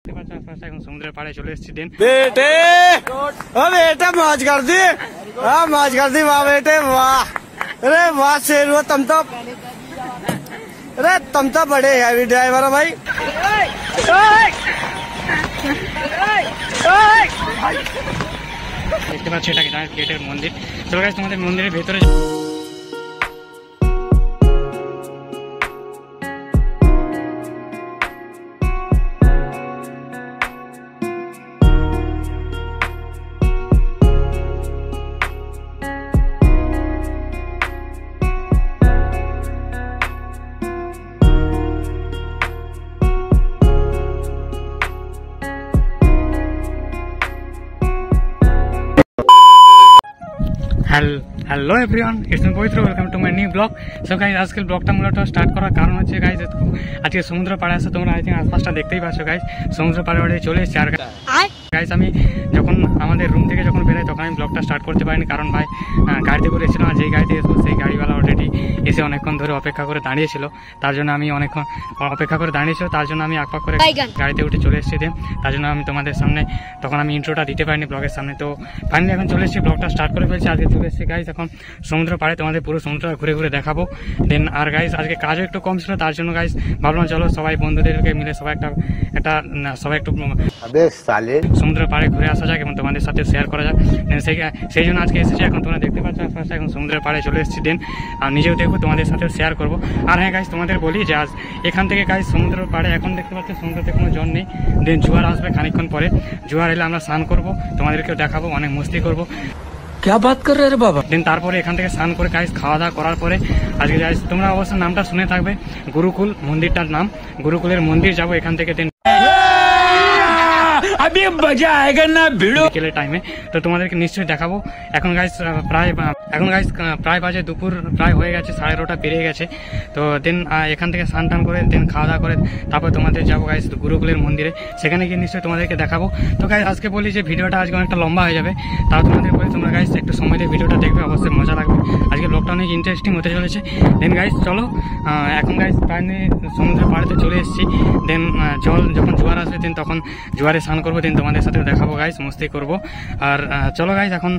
সমুদ্রের পাড়ে চলে এসেছি দেন बेटे ओ बेटा मौज कर दी हाँ मौज कर दी वाह बेटे वाह अरे वाह शेर हुआ तुम तो बड़े हैवी ड्राइवर हो भाई দেখতে পাচ্ছি এটা গেটের মন্দির। চলো গাইস তোমাদের মন্দিরের ভেতরে hello everyone it's me Pavitra welcome to my new blog. So guys आजकल ब्लॉगটা মূলত স্টার্ট করার কারণ হচ্ছে গাইস আজকে সমুদ্র পাড়ে আসে তোমরা আশপাশটা দেখতেই পাচ্ছ গাইস সমুদ্র পাড়ে চলে এসেছি। আর গাইস আমি যখন আমাদের রুম থেকে যখন বেরোই তখন আমি ব্লগটা স্টার্ট করতে পারিনি, কারণ ভাই গাড়িতে করে এসেছিলাম আর যেই গাড়িতে এসবো সেই গাড়িওয়ালা অলরেডি এসে অনেকক্ষণ ধরে অপেক্ষা করে দাঁড়িয়েছিল, তার জন্য আমি অনেকক্ষণ অপেক্ষা করে দাঁড়িয়েছিল, তার জন্য আমি একপাক করে গাড়িতে উঠে চলে এসেছি। তার জন্য আমি তোমাদের সামনে তখন আমি ইন্ট্রোটা দিতে পারিনি ব্লগের সামনে। তো ফাইনালি এখন চলে এসেছি, ব্লগটা স্টার্ট করে ফেলছি। আজকে চলে এসেছি গাইস এখন সমুদ্র পাড়ে, তোমাদের পুরো সমুদ্রটা ঘুরে ঘুরে দেখাবো দেন। আর গাইস আজকে কাজও একটু কম ছিল, তার জন্য গাইস ভাবলাম চলো সবাই বন্ধুদেরকে মিলে সবাই সবাই একটু সমুদ্র পাড়ে ঘুরে আসা যাক এবং তোমাদের সাথে শেয়ার করা যাক। সেই জন্য আজকে এসেছি। এখন তোমরা দেখতে পাচ্ছ এখন সমুদ্রের পাড়ে চলে এসেছি দেন, আর নিজেও দেখবো তোমাদের সাথেও শেয়ার করবো। আর হ্যাঁ গাইস তোমাদের বলি যে আজ এখান থেকে গাইস সমুদ্রের পাড়ে এখন দেখতে পাচ্ছ সমুদ্রতে কোনো জল নেই, দেন জোয়ার আসবে খানিকক্ষণ পরে। জোয়ার এলে আমরা স্নান করবো, তোমাদেরকেও দেখাবো, অনেক মস্তি করবো। क्या बात कर रहे रे बाबा। দেন তারপরে এখান থেকে স্নান করে গাইস খাওয়া দাওয়া করার পরে আজকে গাইস তোমরা অবশ্য নামটা শুনে থাকবে, গুরুকুল মন্দিরটার নাম, গুরুকুলের মন্দির যাবো এখান থেকে। দেন अभी मजा आएगा ना भिड़ो বিকেলের টাইমে, তো তোমাদেরকে নিশ্চয়ই দেখাবো। এখন গাইস প্রায় বাজে দুপুর প্রায় হয়ে গেছে, 12:30 পেরিয়ে গেছে। তো দেন এখান থেকে স্নান টান করে দেন খাওয়া দাওয়া করে তারপর তোমাদের যাবো গাইস গুরুকুলের মন্দিরে, সেখানে গিয়ে নিশ্চয়ই তোমাদেরকে দেখাবো। তো গাইস আজকে বলি যে ভিডিওটা আজকে অনেকটা লম্বা হয়ে যাবে, তাও তোমাদের বলি তোমরা গাইস একটু সময় দিয়ে ভিডিওটা দেখবে, অবশ্যই মজা লাগবে। আজকে ব্লগটা অনেক ইন্টারেস্টিং হতে চলেছে। দেন গাইস চলো এখন গাইস প্রায় সমুদ্রের পাড়েতে চলে এসেছি। দেন যখন জোয়ার আসবে দেন তখন জোয়ারে স্নান করবো, দেন তোমাদের সাথে দেখাবো গাইস, মস্তি করবো। আর চলো গাইস এখন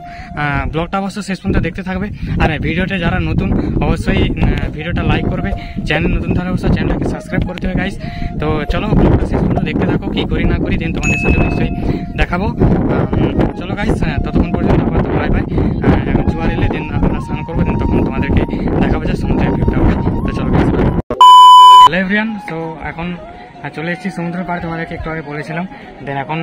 ব্লগটা অবশ্যই শেষ পর্যন্ত দেখতে থাকবে। আর ভিডিওটা যারা নতুন অবশ্যই ভিডিওটা লাইক করবে, চ্যানেল নতুন তাহলে অবশ্যই চ্যানেলটাকে সাবস্ক্রাইব করতে হবে গাইস। তো চলো ব্লগটা শেষ পর্যন্ত দেখতে থাকো, কি করি না করি দেন তোমাদের সাথে নিশ্চয়ই দেখাবো। চলো গাইস ততক্ষণ পর্যন্ত আবার তো বাই বাই। জোয়ার এলে দেন আমরা স্নান করবো, দেন তখন তোমাদেরকে দেখাবো যে সমুদ্রের ভিউটা হবে। তো চলো গাইস হ্যালো এভরিওয়ান। তো এখন চলে এসেছি সমুদ্রের পাড়ে, তোমাদেরকে একটু আগে বলেছিলাম। দেন এখন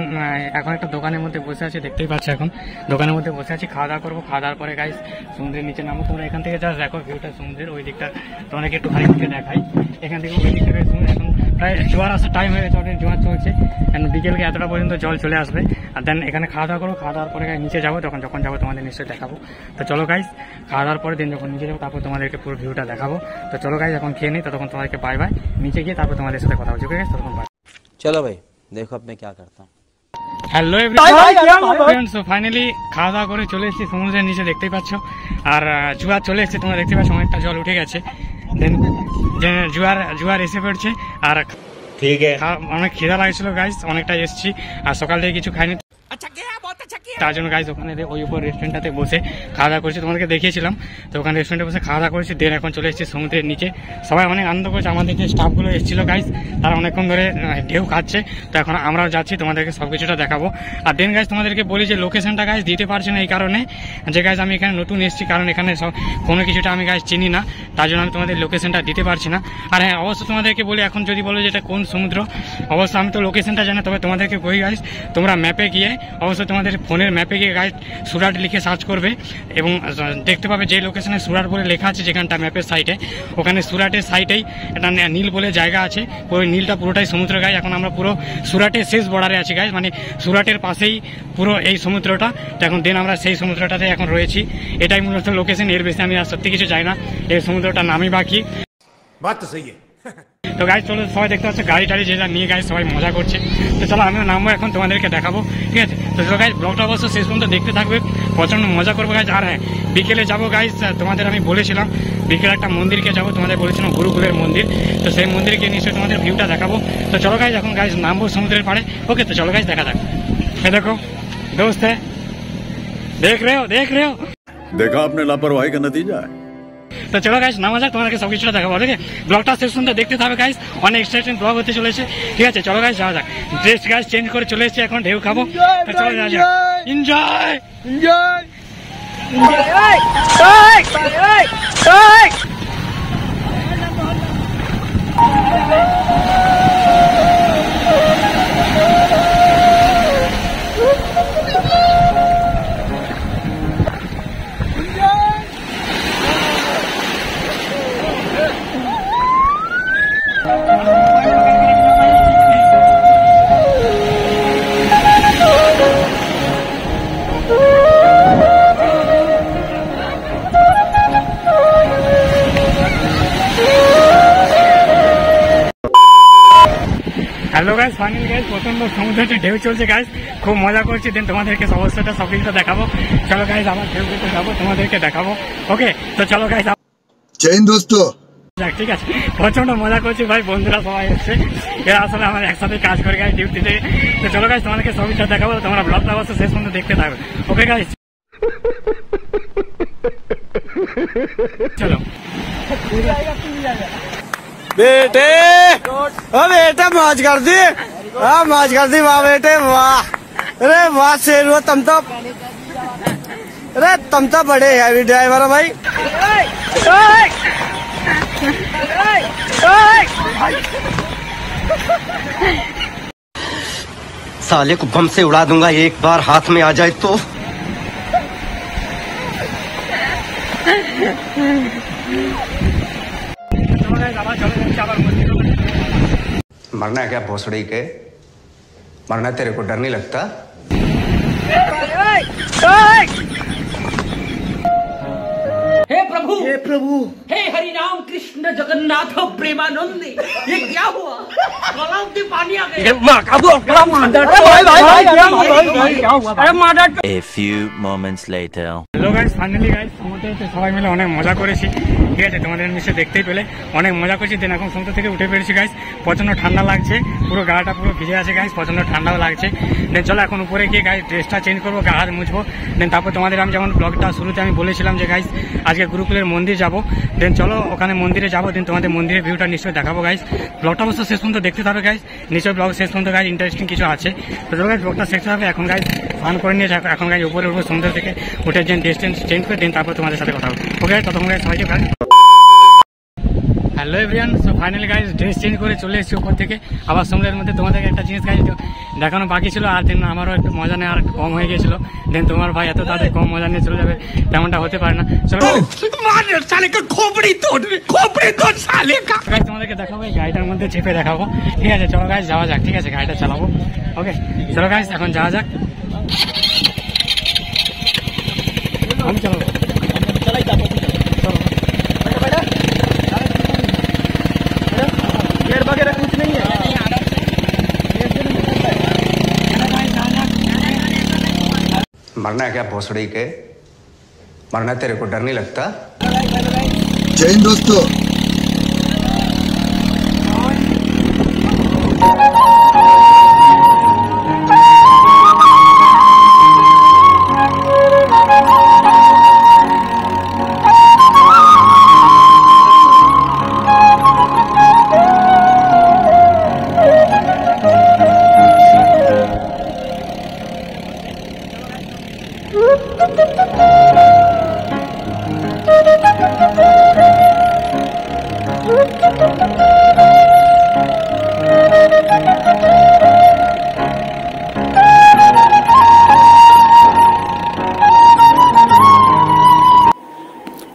একটা দোকানের মধ্যে বসে আছি, দেখতেই পাচ্ছ এখন দোকানের মধ্যে বসে আছি, খাওয়া দাওয়া করবো। খাওয়া দাওয়ার পরে গাইস সমুদ্রের নিচে নামবো। তোমরা এখান থেকে জাস্ট দেখো ভিউটা সমুদ্রের, ওই দিকটা তোমাদেরকে একটু খালি দিকে দেখাই। এখান থেকে ওই দিকটা সমুদ্র এখন প্রায় জোয়ার আসার টাইম হয়ে গেছে, অনেক জোয়ার চলছে, বিকেলকে এতটা পর্যন্ত জল চলে আসবে। আর দেন এখানে খাওয়া দাওয়া করবো, খাওয়া দাওয়ার পরে নিচে যাবো, যখন যাবো তোমাদের নিশ্চয়ই দেখাবো। তো চলো গাইস খাওয়া দাওয়ার পরে দিন যখন নিচে যাবো তারপর তোমাদেরকে পুরো ভিউটা দেখাবো। তো চলো গাইস এখন খেয়ে নিই, ততক্ষণ তোমাদেরকে বাই বাই। নিচে গিয়ে তারপর তোমাদের সাথে কথা হচ্ছে, গাইস ততক্ষণ বাই। चलो भाई देखो अब मैं क्या करता हूँ। Hello everyone. সো ফাইনালি খাওয়া দাওয়া করে চলে এসেছি সমুদ্রের নিচে, দেখতেই পাচ্ছ। আর জোয়ার চলে এসেছে, তোমরা দেখতে পাচ্ছ অনেকটা জল উঠে গেছে। দেন জোয়ার এসে পড়ছে। আর ঠিক অনেক খিদা লাগছিল গাইস, অনেকটা এসেছি আর সকাল থেকে কিছু খাইনি, তার জন্য গাইস ওখানে ওই উপর রেস্টুরেন্টটাতে বসে খাওয়া দাওয়া করছি, তোমাদেরকে দেখিয়েছিলাম। তো ওখানে রেস্টুরেন্টে বসে খাওয়া দাওয়া করেছি। দেন এখন চলে এসেছি সমুদ্রের নিচে, সবাই অনেক আনন্দ করছে। আমাদের যে স্টাফগুলো এসেছিল গাইস তারা অনেকক্ষণ ধরে ঢেউ খাচ্ছে। তো এখন আমরাও যাচ্ছি, তোমাদেরকে সব কিছুটা দেখাবো। আর দেন গাইস তোমাদেরকে বলি যে লোকেশনটা গাইস দিতে পারছি না এই কারণে যে গাইস আমি এখানে নতুন এসেছি, কারণ এখানে সব কোনো কিছুটা আমি গাইস চিনি না, তার জন্য আমি তোমাদের লোকেশনটা দিতে পারছি না। আর হ্যাঁ অবশ্যই তোমাদেরকে বলি এখন যদি বলো যে এটা কোন সমুদ্র, অবশ্যই আমি তো লোকেশনটা জানি, তবে তোমাদেরকে বলি গাইস তোমরা ম্যাপে গিয়ে অবশ্যই তোমাদের ফোনের ম্যাপে গিয়ে গাইস সুরাট লিখে সার্চ করবে এবং দেখতে পাবে যে লোকেশনে সুরাট বলে লেখা আছে যেখানটা ম্যাপের সাইটে, ওখানে সুরাটের সাইটেই একটা নীল বলে জায়গা আছে, ওই নীলটা পুরোটাই সমুদ্র গাইস। এখন আমরা পুরো সুরাটের শেষ বর্ডারে আছি গাইস, মানে সুরাটের পাশেই পুরো এই সমুদ্রটা। তো এখন দেন আমরা সেই সমুদ্রটাতে এখন রয়েছি, এটাই মূলত লোকেশন, এর বেশি আমি আর সত্যি কিছু চাই না। এই সমুদ্রটার নামই বাকি। বাত তো সহি है। তো গাইজ চলো সবাই দেখতে পাচ্ছ গাড়ি টাড়ি যেটা নিয়ে গাইজ সবাই মজা করছে। তো চলো আমিও নামবো এখন, তোমাদেরকে দেখাবো, ঠিক আছে। তো চলো গাইজ ব্লগটা অবশ্য শেষ পর্যন্ত দেখতে থাকবে, প্রচন্ড মজা করবো গাইজ। আর হ্যাঁ, বিকেলে যাবো গাইজ, তোমাদের আমি বলেছিলাম বিকেলে একটা মন্দিরকে যাবো, তোমাদের বলেছিলাম গুরুকুলের মন্দির। তো সেই মন্দিরকে নিশ্চয়ই তোমাদের ভিউটা দেখাবো। তো চলো গাইজ এখন গাইজ নামবো সমুদ্রের পাড়ে। ওকে, তো চলো গাইজ দেখা যাক। দেখো दोस्त है, देख रहे हो देखा आपने लापरवाही का नतीजा है। তো চলো গাইস নামা যাক, তোমাদেরকে সব কিছুটা দেখাবো। ঠিক আছে, ব্লগটা শেষ পর্যন্ত দেখতে থাকবে গাইস, অনেক এক্সাইটিং ব্লগ হতে চলেছে। ঠিক আছে, চলো গাইস যাওয়া যাক। ড্রেস গাইস চেঞ্জ করে চলে এসেছি, এখন ঢেউ খাবো। তো চলো যাওয়া যাক, enjoy enjoy. Hello guys, final guys প্রচন্ড সমুদ্রে ঢেউ চলছে গাইস, খুব মজা করছি। দেন তোমাদেরকে অবস্থাটা সব কিছুটা দেখাবো। চলো গাইস আবার ঢেউ খেতে যাবো, তোমাদেরকে দেখাবো। ওকে, তো চলো গাইস जैन दोस्तों, ঠিক আছে। প্রচন্ড মজা করছি ভাই, বন্ধুরা সবাই এসছে, এরা আসলে আমার একসাথে কাজ করে গাইস ডিউটিতে। তো চলো গাইস তোমাদেরকে সব কিছু দেখাবো, তোমরা ব্লগটা অবশ্যই শেষ পর্যন্ত দেখতে থাকবে। ওকে গাইস চলো। बेटे ओ बेटा मौज कर दी, हाँ मौज कर दी, वाह बेटे वाह। अरे वाह शेर हुआ तुम तो, अरे तुम तो बड़े हैवी ड्राइवर हो भाई। साले को बम से उड़ा दूंगा एक बार हाथ में आ जाए तो। मरना है क्या भोसड़ी के? मरना तेरे को डर नहीं लगता? हे प्रभु हे हरि राम कृष्ण जगन्नाथ प्रेमानंद, ये क्या हुआ? गलाव से पानी आ गया। A few moments later. Hello guys, finally guys সমুদ্রে সবাই মিলে অনেক মজা করেছি। ঠিক আছে, তোমাদের নিশ্চয়ই দেখতেই পেলে অনেক মজা করেছি। দেন এখন সমুদ্র থেকে উঠে পেরেছি গাইস, প্রচন্ড ঠান্ডা লাগছে, পুরো গাটা পুরো ভিজে আছে গাইস, প্রচন্ড ঠান্ডাও লাগছে। দেন চলো এখন উপরে গিয়ে গাইস ড্রেসটা চেঞ্জ করবো, গা হাত মুছবো। দেন তারপর তোমাদের আমি যেমন ব্লগটা শুরুতে আমি বলেছিলাম যে গাইস আজকে গুরুকুলের মন্দির যাবো। দেন চলো ওখানে মন্দিরে যাবো, দেন তোমাদের মন্দিরের ভিউটা নিশ্চয়ই দেখাবো গাইস। ব্লগটা অবশ্য শেষ পর্যন্ত দেখতে থাকবে গাইস, নিশ্চয়ই ব্লগ শেষ পর্যন্ত গাইস ইন্টারেস্টিং কিছু আছে। তো চলো গাইস ব্লগটা শেষ হবে। এখন গাইস স্নান করে নিয়ে যাবো, এখন গাইস উপরে উঠবো সমুদ্র থেকে উঠে যে ড্রেস চেঞ্জ করে দেন তারপর তোমাদের সাথে কথা হবে। ওকে, ততক্ষণ গাইস সবাইকে ভাই। Hello everyone, so finally guys dress change করে চলে এসেছি উপর থেকে আবার সমুদ্রের মধ্যে। তোমাদেরকে একটা জিনিস গাইস দেখানো বাকি ছিল, আর দেন আমারও একটু মজা নেই, আর একটু কম হয়ে গেছিল। দেন তোমার ভাই এত তাড়াতাড়ি কম মজা নিয়ে চলে যাবে তেমনটা হতে পারে না। চলো গাইস তোমাদেরকে দেখাবো, এই গাড়িটার মধ্যে চেপে দেখাবো। ঠিক আছে, চলো গাইস যাওয়া যাক। ঠিক আছে, গাড়িটা চালাবো। ওকে চলো গাইস এখন যাওয়া যাক। আমি চালাবো, मरना है क्या भोसड़ी के? मरना तेरे को डर नहीं लगता? जैन दोस्तों,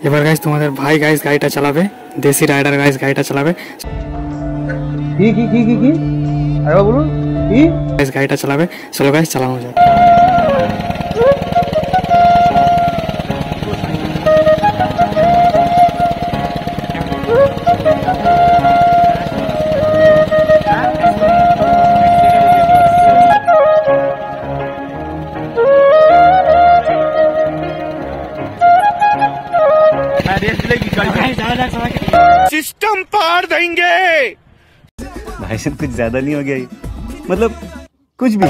এবার গাইস তোমাদের ভাই গাইস গাড়িটা চালাবে, দেশি রাইডার গাইস গাড়িটা চালাবে। কি আরে বলুন কি গাইস গাড়িটা চালাবে, চলো গাইস চালানো যাক। যাক সবাইকে। सिस्टम पार देंगे। भाई साहब कुछ ज्यादा नहीं हो गया ये? मतलब कुछ भी।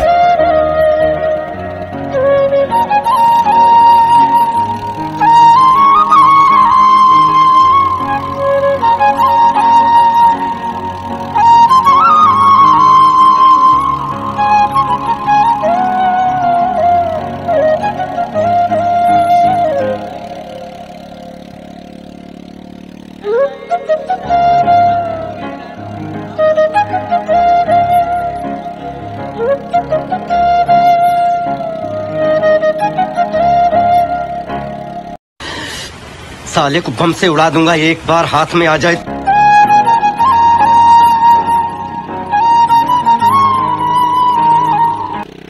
साले को बम से उड़ा दूंगा एक बार हाथ में आ जाए।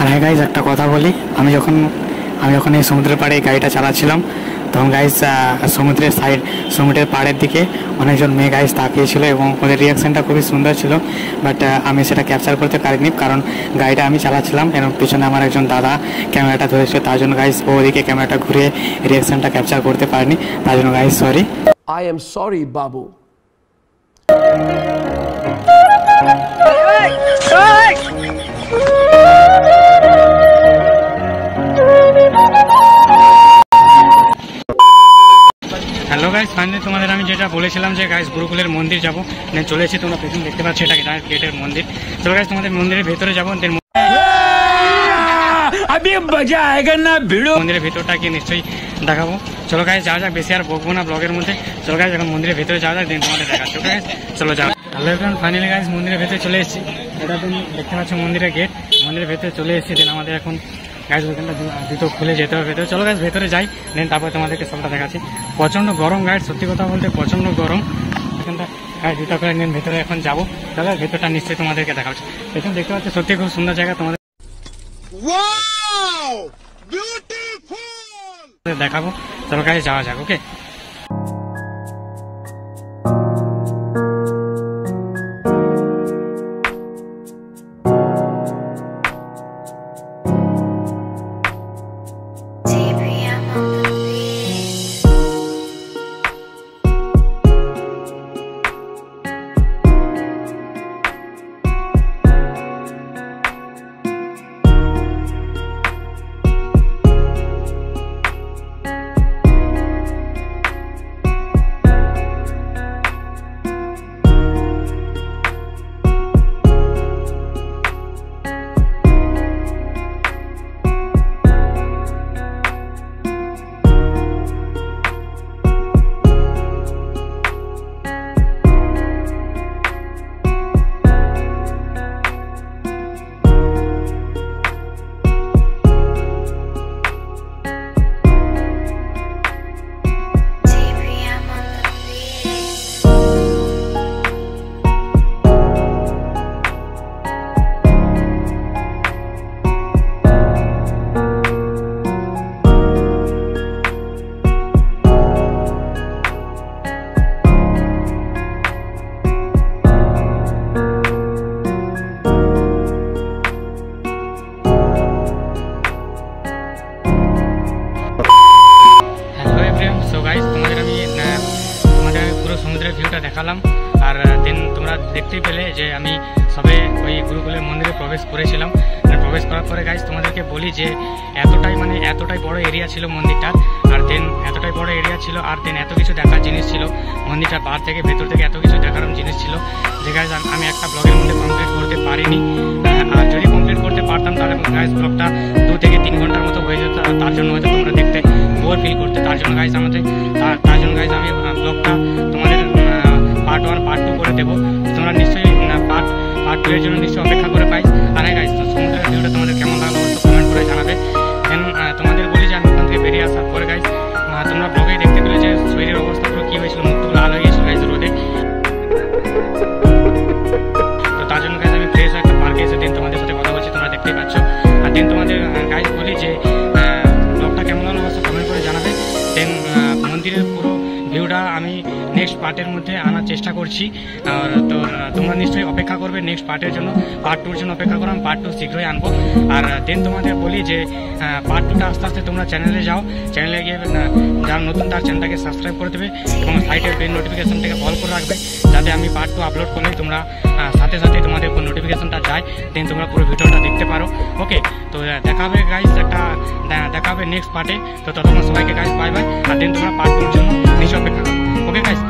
হ্যাঁ গাইজ একটা কথা বলি, আমি যখন এই সমুদ্রের পাড়ে গাড়িটা চালাচ্ছিলাম তখন গাইজ সমুদ্রের পাড়ের দিকে অনেকজন মেয়ে গাইজ তাকিয়েছিল এবং ওদের রিয়াকশনটা খুবই সুন্দর ছিল। বাট আমি সেটা ক্যাপচার করতে পারিনি কারণ গাড়িটা আমি চালাচ্ছিলাম এবং পিছনে আমার একজন দাদা ক্যামেরাটা ধরেছিল, তার জন্য গাইজ ওদিকে ক্যামেরাটা ঘুরিয়ে রিয়াকশনটা ক্যাপচার করতে পারিনি, তার জন্য guys sorry. I am sorry, Babu. Hello guys, finally তোমাদের আমি যেটা বলেছিলাম যে গাইজ গুরুকুলের মন্দির যাবো, চলে এসেছি। তোমরা পেছনে দেখতে পাচ্ছ এটা গেটের মন্দির। চলো গাইজ তোমাদের মন্দিরের ভেতরে যাবো, মন্দিরের ভেতরটা গিয়ে নিশ্চয়ই দেখাবো। চলো গাইজ যাওয়া যাক, বেশি আর বকবো না ব্লগের মধ্যে। চলো গাইজ এখন মন্দিরের ভেতরে যাওয়া যাক, দেন তোমাদের দেখাচ্ছি। ওকে গাইজ চলো যাও। হ্যালো এভরিওয়ান, ফাইনালি গাইজ মন্দিরের ভেতরে চলে এসেছি। এটা তুমি দেখতে পাচ্ছ মন্দিরের গেট, মন্দিরের ভেতরে চলে এসেছি। দেন আমাদের এখন গাইজ ওখানটা জুতো খুলে যেতে হবে ভেতরে। চলো গাইজ ভেতরে যাই, দেন তারপরে তোমাদেরকে সবটা দেখাচ্ছি। প্রচণ্ড গরম গাইজ, সত্যি কথা বলতে প্রচণ্ড গরম এখানটা। গাইজ জুতো করে নিন ভেতরে এখন যাবো। চলো ভেতরটা নিশ্চয়ই তোমাদেরকে দেখাচ্ছি। এখন দেখতে পাচ্ছি সত্যি খুব সুন্দর জায়গা, তোমাদের দেখাবো। চলো গাইজ যাওয়া যাক। ওকে ভিউটা দেখালাম। আর দেন তোমরা দেখতেই পেলে যে আমি সবে ওই গুরুকুলের মন্দিরে প্রবেশ করেছিলাম। প্রবেশ করার পরে গাইজ তোমাদেরকে বলি যে এতটাই বড় এরিয়া ছিল মন্দিরটার, আর দেন এতটাই বড় এরিয়া ছিল, আর দেন এত কিছু দেখার জিনিস ছিল মন্দিরটার বার থেকে ভেতর থেকে, এত কিছু দেখার জিনিস ছিল যে গাইজ আমি একটা ব্লগের মধ্যে কমপ্লিট করতে পারিনি। আর যদি কমপ্লিট করতে পারতাম তাহলে গাইজ ব্লগটা 2 থেকে 3 ঘন্টার মতো হয়ে যেত, তার জন্য হয়তো তোমরা দেখতে বোর ফিল করতে। তার জন্য গাইজ আমি ব্লগটা তোমাদের পার্ট 1 পার্ট 2 করে দেবো। তোমরা নিশ্চয়ই পার্ট 2 এর জন্য নিশ্চয়ই অপেক্ষা করে পাই। আর গাইজ সমুদ্রের ভিউটা তোমাদের কেমন লাগলো তো কমেন্ট করে জানাবে। দেন তোমাদের বলি যে আমি ওখান থেকে বেরিয়ে আসার পরে গাইজ তোমরা ব্লগেই দেখতে পেলে যে শরীরের অবস্থাগুলো কী হয়েছিল, মুখগুলো লাল হয়ে গিয়েছিল গাইজ রোদে। তো তার জন্য গাইজ আমি ফ্রেশ একটা পার্কে এসে দেন তোমাদের সাথে কথা বলছি, তোমরা দেখতেই পাচ্ছ। আর দেন তোমাদের গাইজ বলি যে ব্লগটা কেমন লাগলো অবশ্যই কমেন্ট করে জানাবে। দেন মন্দিরের পুরো ভিউটা আমি নেক্সট পার্টের মধ্যে আনার চেষ্টা করছি। আর তো তোমরা নিশ্চয়ই অপেক্ষা করবে নেক্সট পার্টের জন্য, পার্ট 2-র জন্য অপেক্ষা করো। আমি পার্ট 2 শীঘ্রই আনবো। আর দেন তোমাদের বলি যে পার্ট 2টা আস্তে আস্তে তোমরা চ্যানেলে যাও, চ্যানেলে গিয়ে যারা নতুন তার চ্যানেলটাকে সাবস্ক্রাইব করে দেবে এবং সাইডের বেল নোটিফিকেশনটাকে অল করে রাখবে, যাতে আমি পার্ট 2 আপলোড করলে তোমরা সাথে সাথে তোমাদের নোটিফিকেশনটা যায়, দেন তোমরা পুরো ভিডিওটা দেখতে পারো। ওকে, তো দেখা হবে গাইস, দেখা হবে নেক্সট পার্টে। তো ততক্ষণ সবাইকে গাইস বাই বাই। আর দেন তোমরা পার্ট 2-র জন্য নিশ্চয়ই অপেক্ষা করো। Okay guys.